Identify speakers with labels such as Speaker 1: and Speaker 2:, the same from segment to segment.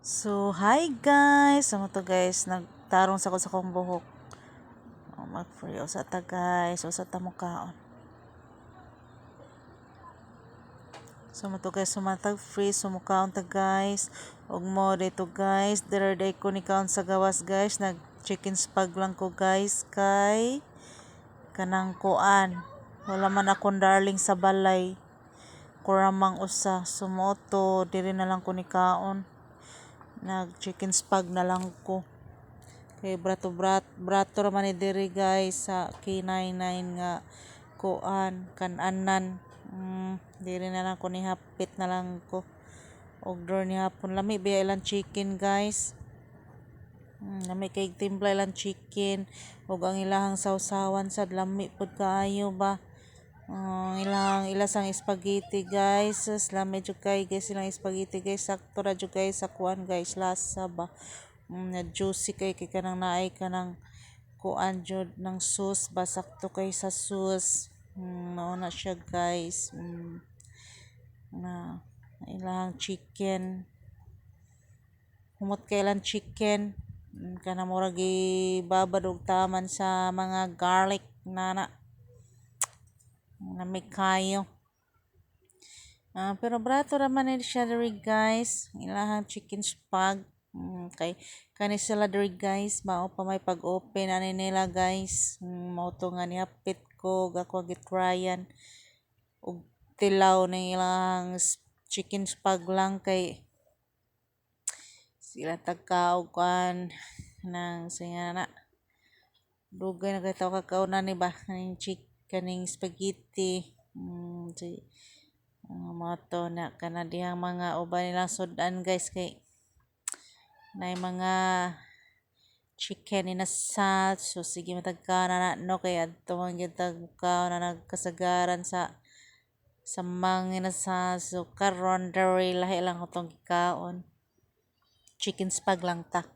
Speaker 1: So, hi guys! Ano to guys? Nagtarong sa ko sa kong buhok. Mag-free o sa ta guys. O sa ta mukhaon. So, mo to guys. Sumatag free. Sumukhaon ta guys. Og mo dito guys. Diraday ko ni kaon sa gawas guys. Nag-chicken spag lang ko guys. Kay kanang kuan. Wala man akong darling sa balay. Kuramang usa. Sumoto. Diri na lang ko ni kaon. Nag-chicken spag na lang ko. Kay brato raman ni diri guys sa K99 nga kuan kananan. Diri na lang ko ni hapit na lang ko. Order ni hapon lami biya ilang chicken guys. Lami kay timpla ilang chicken ug ang ilahang sawsawan sad lami pud kaayo ba. Ilasang spaghetti guys. Lami jud kay guys ilang spaghetti guys. Sakto ra jud guys sa kuan guys lasa ba. Na juicy kay kanang naay kanang kuan jud ng sauce ba sakto kay sa sauce. Mao na siya guys. Na ilang chicken. Humot kay ilang chicken. Kana murag gibabad og taman sa mga garlic na may kayo. Pero brato raman ni siya diri guys. Ilahang chicken spag. Kay kani sila diri guys mao pa may pag-open ani nila guys. Mao to nga niapit ko ako gitryan og tilaw na ilang chicken spag lang kay sila tagkaog kan nang siya na dugay na kay taw kakaunan ni ba kaning spaghetti. Mato na kana dihang mga uban nilang sudan guys kay nay mga chicken inasal. So sige matagka na no kay adto man gyud tagkaon na nagkasagaran sa mga inasal. So karon diri lahi lang atong gikaon. Chicken spag lang ta.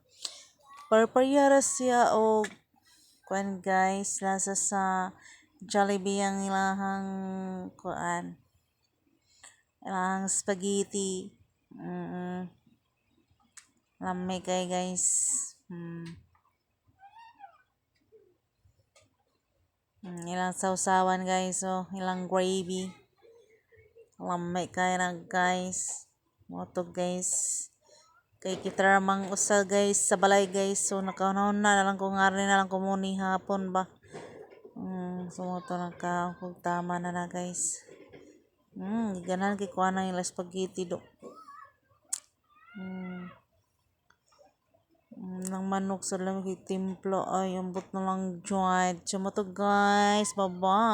Speaker 1: Parpayara siya og kuan guys lasa sa Jollibee ang ilahang kuan. Ilahang spaghetti. Lami kay guys. Ilang sausawan guys. So, ilang gravy. Lami kay na guys. Moto guys. Kay kita ramang usa guys sa balay guys. So, nakaunahon na lang kung ngari na lang kumuni hapon ba. So, moto kung tama na guys. Ganan kay kuha na yung spaghetti do. Nang manok sa lang kay timpla ay ambot na lang joint. So, moto guys. Bye-bye.